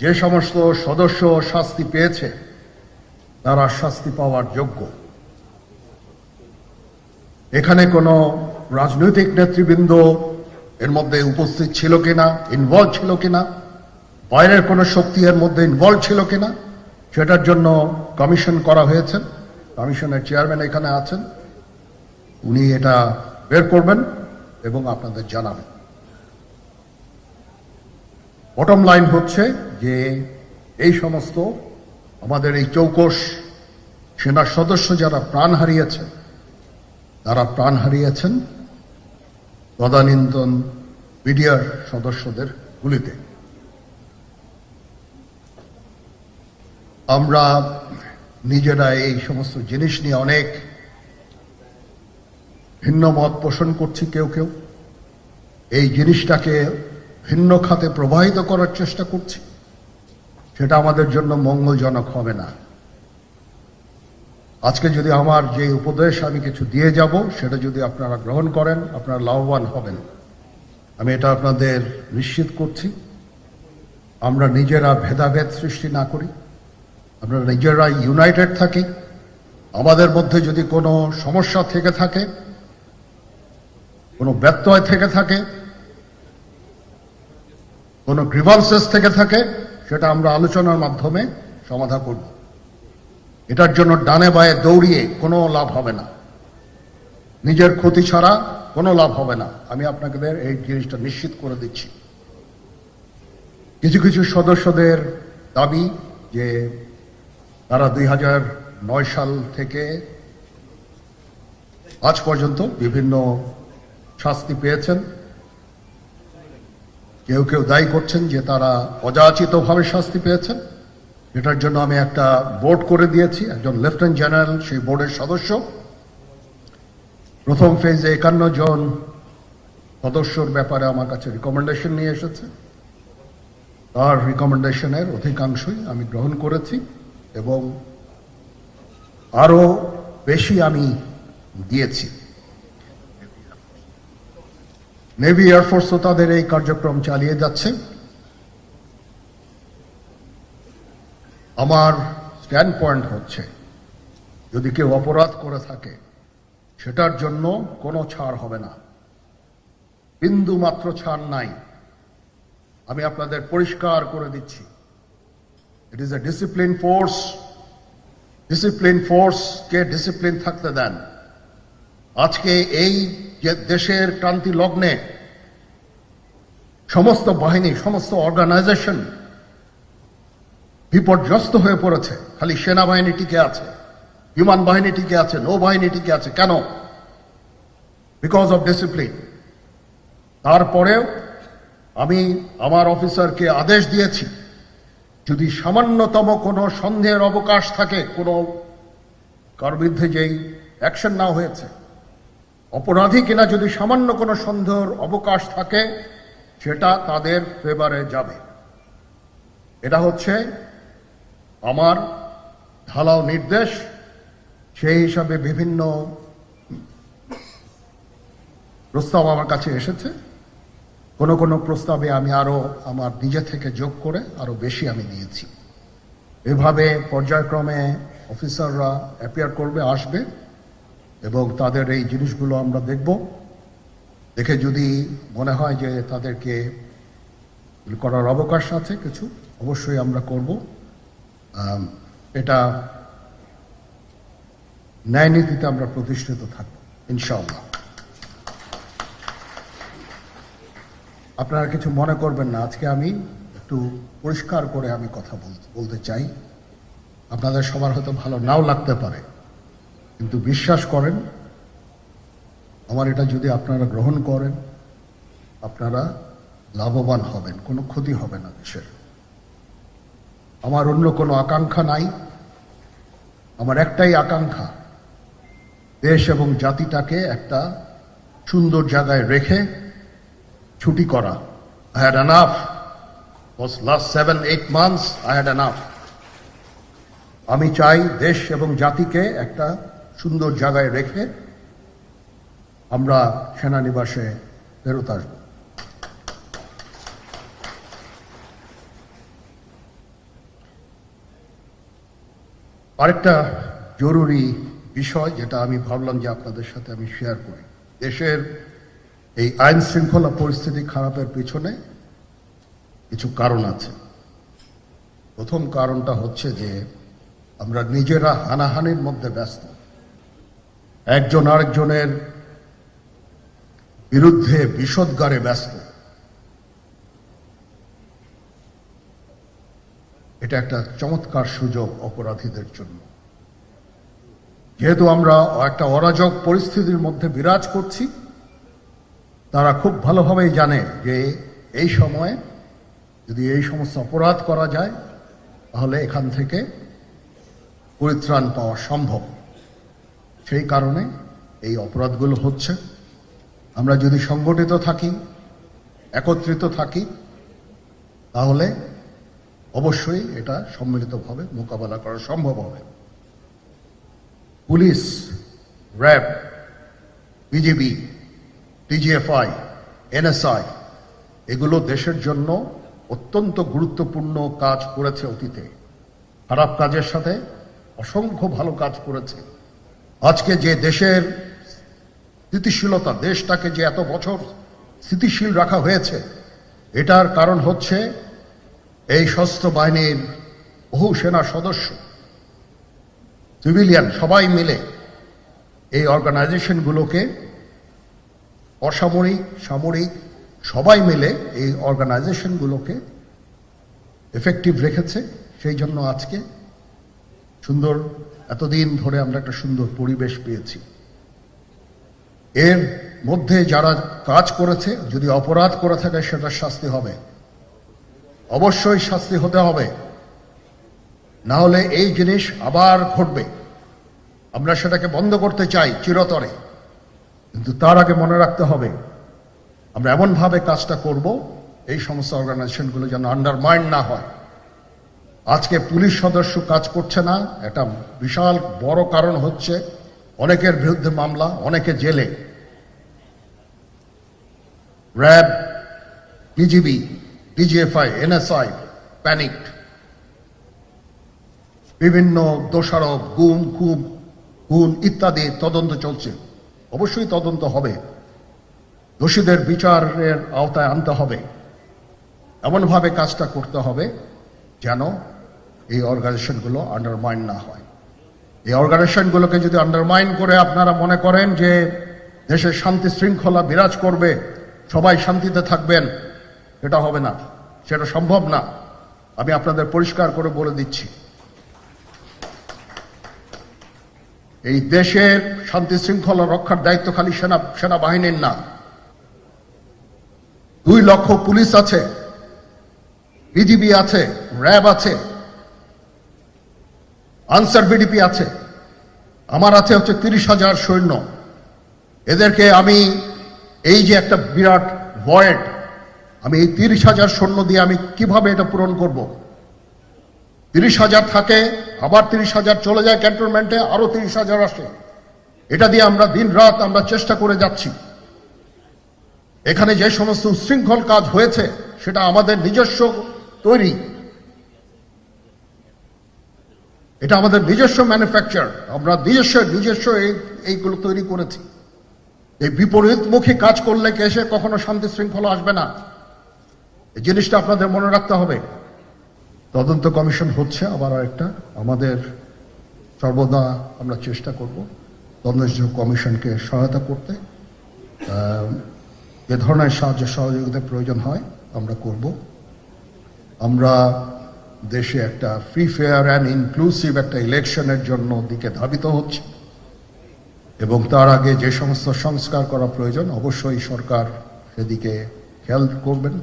যে সমস্ত সদস্য শাস্তি পেয়েছে তারা শাস্তি পাওয়ার যোগ্য। এখানে কোনো রাজনৈতিক নেতৃবৃন্দ এর মধ্যে উপস্থিত ছিল কিনা, ইনভলভ ছিল কিনা, বাইরের কোনো শক্তি এর মধ্যে ইনভলভ ছিল কিনা, সেটার জন্য কমিশন করা হয়েছে। কমিশনের চেয়ারম্যান এখানে আছেন, উনি এটা বের করবেন এবং আপনাদের জানাবেন। বটম লাইন হচ্ছে যে এই সমস্ত আমাদের এই চৌকস সেনার সদস্য যারা প্রাণ হারিয়েছেন, তারা প্রাণ হারিয়েছেন তদানীন্তন বিডিআর সদস্যদের গুলিতে। আমরা নিজেরা এই সমস্ত জিনিস নিয়ে অনেক ভিন্ন মত পোষণ করছি। কেউ কেউ এই জিনিসটাকে ভিন্ন খাতে প্রবাহিত করার চেষ্টা করছি, সেটা আমাদের জন্য মঙ্গলজনক হবে না। আজকে যদি আমার যে উপদেশ আমি কিছু দিয়ে যাব, সেটা যদি আপনারা গ্রহণ করেন, আপনারা লাভবান হবেন, আমি এটা আপনাদের নিশ্চিত করছি। আমরা নিজেরা ভেদাভেদ সৃষ্টি না করি, আমরা নিজেরা ইউনাইটেড থাকি। আমাদের মধ্যে যদি কোনো সমস্যা থেকে থাকে, কোনো ব্যত্যয় থেকে থাকে, কোনো গ্রিভান্সেস থেকে থাকে, সেটা আমরা আলোচনার মাধ্যমে সমাধান করব। এটার জন্য ডানে বায়ে দৌড়িয়ে কোনো লাভ হবে না, নিজের ক্ষতি ছাড়া কোনো লাভ হবে না। আমি আপনাদের এই জিনিসটা নিশ্চিত করে দিচ্ছি। কিছু কিছু সদস্যদের দাবি যে তারা 2009 সাল থেকে আজ পর্যন্ত বিভিন্ন শাস্তি পেয়েছেন। কেউ কেউ দায়ী করছেন যে তারা অযাচিতভাবে শাস্তি পেয়েছেন। এটার জন্য আমি একটা বোর্ড করে দিয়েছি, একজন লেফটেন্যান্ট জেনারেল সেই বোর্ডের সদস্য। প্রথম ফেজে 51 জন সদস্যর ব্যাপারে আমার কাছে রিকমেন্ডেশন নিয়ে এসেছে। তার রিকমেন্ডেশনের অধিকাংশই আমি গ্রহণ করেছি এবং আরো বেশি আমি দিয়েছি। নেভি এয়ারফোর্সও তাদের এই কার্যক্রম চালিয়ে যাচ্ছে। আমার স্ট্যান্ড পয়েন্ট হচ্ছে, যদি কেউ অপরাধ করে থাকে সেটার জন্য কোনো ছাড় হবে না, বিন্দু মাত্র ছাড় নাই। আমি আপনাদের পরিষ্কার করে দিচ্ছি, it is a discipline force. Discipline ফোর্সকে ডিসিপ্লিন থাকতে দেন। আজকে এই যে দেশের ক্রান্তি লগ্নে সমস্ত বাহিনী, সমস্ত অর্গানাইজেশন বিপর্যস্ত হয়ে পড়েছে। খালি সেনাবাহিনী টিকে আছে, বিমান বাহিনী টিকে আছে, নৌবাহিনী টিকে আছে। কেন? Because of discipline. তারপরেও আমি আমার অফিসারকে আদেশ দিয়েছি, যদি সামান্যতম কোনো সন্দেহের অবকাশ থাকে, কোনো কার বিরুদ্ধে যেই অ্যাকশন না হয়েছে, অপরাধী কিনা যদি সামান্য কোনো সন্দেহের অবকাশ থাকে, সেটা তাদের ফেভারে যাবে। এটা হচ্ছে আমার ঢালাও নির্দেশ। সেই হিসাবে বিভিন্ন প্রস্তাব আমার কাছে এসেছে। কোনো কোনো প্রস্তাবে আমি আরো আমার নিজে থেকে যোগ করে আরো বেশি আমি দিয়েছি। এভাবে পর্যায়ক্রমে অফিসাররা অ্যাপিয়ার করবে, আসবে এবং তাদের এই জিনিসগুলো আমরা দেখব। দেখে যদি মনে হয় যে তাদেরকে করার অবকাশ আছে কিছু, অবশ্যই আমরা করব। এটা ন্যায় নীতিতে আমরা প্রতিষ্ঠিত থাকব ইনশাআল্লাহ। আপনারা কিছু মনে করবেন না, আজকে আমি একটু পরিষ্কার করে আমি কথা বলতে চাই। আপনাদের সবার হয়তো ভালো নাও লাগতে পারে, কিন্তু বিশ্বাস করেন, আমার এটা যদি আপনারা গ্রহণ করেন, আপনারা লাভবান হবেন, কোনো ক্ষতি হবে না দেশের। আমার অন্য কোনো আকাঙ্ক্ষা নাই। আমার একটাই আকাঙ্ক্ষা, দেশ এবং জাতিটাকে একটা সুন্দর জায়গায় রেখে ছুটি করা। I had enough. Was last 7-8 months I had enough. আমি চাই দেশ এবং জাতিকে একটা সুন্দর জায়গায় রেখে আমরা সেনানিবাসে ফেরত আসব। আরেকটা জরুরি বিষয় যেটা আমি ভাবলাম যে আপনাদের সাথে আমি শেয়ার করি। দেশের এই আইন শৃঙ্খলা পরিস্থিতি খারাপের পিছনে কিছু কারণ আছে। প্রথম কারণটা হচ্ছে যে আমরা নিজেরা হানাহানির মধ্যে ব্যস্ত, একজন আরেকজনের বিরুদ্ধে বিষোদ্গারে ব্যস্ত। এটা একটা চমৎকার সুযোগ অপরাধীদের জন্য। যেহেতু আমরা একটা অরাজক পরিস্থিতির মধ্যে বিরাজ করছি, তারা খুব ভালোভাবেই জানে যে এই সময়ে যদি এই সমস্ত অপরাধ করা যায় তাহলে এখান থেকে পরিত্রাণ পাওয়া সম্ভব। সেই কারণে এই অপরাধগুলো হচ্ছে। আমরা যদি সংগঠিত থাকি, একত্রিত থাকি, তাহলে অবশ্যই এটা সম্মিলিতভাবে মোকাবেলা করা সম্ভব হবে। Police, RAB, BGB, DGFI, NSI এগুলো দেশের জন্য অত্যন্ত গুরুত্বপূর্ণ কাজ করেছে অতীতে। খারাপ কাজের সাথে অসংখ্য ভালো কাজ করেছে। আজকে যে দেশের স্থিতিশীলতা, দেশটাকে যে এত বছর স্থিতিশীল রাখা হয়েছে, এটার কারণ হচ্ছে এই সশস্ত্র বাহিনীর বহু সেনা সদস্য, সিভিলিয়ান সবাই মিলে এই অর্গানাইজেশনগুলোকে, অসামরিক, সামরিক সবাই মিলে এই অর্গানাইজেশনগুলোকে এফেক্টিভ রেখেছে। সেই জন্য আজকে সুন্দর, এতদিন ধরে আমরা একটা সুন্দর পরিবেশ পেয়েছি। এর মধ্যে যারা কাজ করেছে, যদি অপরাধ করে থাকে সেটার শাস্তি হবে, অবশ্যই শাস্তি হতে হবে, না হলে এই জিনিস আবার ঘটবে। আমরা সেটাকে বন্ধ করতে চাই চিরতরে, কিন্তু তার আগে মনে রাখতে হবে আমরা এমনভাবে কাজটা করব এই সমস্ত অর্গানাইজেশনগুলো যেন আন্ডারমাইন না হয়। আজকে পুলিশ সদস্য কাজ করছে না, একটা বিশাল বড় কারণ হচ্ছে অনেকের বিরুদ্ধে মামলা, অনেকে জেলে। RAB, BGB, DGFI, NSI panicked. বিভিন্ন দোষারোপ, খুন ইত্যাদি তদন্ত চলছে। অবশ্যই তদন্ত হবে, দোষীদের বিচারের আওতায় আনতে হবে। এমনভাবে কাজটা করতে হবে যেন এই অর্গানাইজেশনগুলো আন্ডারমাইন না হয়। এই অর্গানাইজেশনগুলোকে যদি আন্ডারমাইন করে আপনারা মনে করেন যে দেশের শান্তি শৃঙ্খলা বিরাজ করবে, সবাই শান্তিতে থাকবেন, এটা হবে না, সেটা সম্ভব না। আমি আপনাদের পরিষ্কার করে বলে দিচ্ছি, এই দেশের শান্তি শৃঙ্খলা রক্ষার দায়িত্ব খালি সেনাবাহিনীর না। 2 লক্ষ পুলিশ আছে, বিজিবি আছে, র্যাব আছে, আনসার বিডিপি আছে, আমার আছে হচ্ছে 30,000 সৈন্য। এদেরকে আমি এই যে একটা বিরাট ভয়েড, আমি এই 30,000 সৈন্য দিয়ে আমি কিভাবে এটা পূরণ করব? 30,000 থাকে, আবার 30,000 চলে যায় ক্যান্টনমেন্টে, আরো 30,000 আসে। এটা দিয়ে আমরা দিন রাত আমরা চেষ্টা করে যাচ্ছি। এখানে যে সমস্ত উচ্ছৃঙ্খল কাজ হয়েছে সেটা আমাদের নিজস্ব তৈরি, এটা আমাদের নিজস্ব ম্যানুফ্যাকচার, আমরা নিজস্ব এইগুলো তৈরি করেছি। এই বিপরীতমুখী কাজ করলে কেসে কখনো শান্তি শৃঙ্খলা আসবে না, এই জিনিসটা আপনাদের মনে রাখতে হবে। তদন্ত কমিশন হচ্ছে আবার আরেকটা, আমাদের সর্বদা আমরা চেষ্টা করব তদন্ত কমিশনকে সহায়তা করতে। যে ধরনের সাহায্য সহযোগিতার প্রয়োজন হয় আমরা করব। আমরা দেশে একটা ফ্রি, ফেয়ার অ্যান্ড ইনক্লুসিভ একটা ইলেকশনের জন্য দিকে ধাবিত হচ্ছে, এবং তার আগে যে সমস্ত সংস্কার করা প্রয়োজন অবশ্যই সরকার সেদিকে খেয়াল করবেন।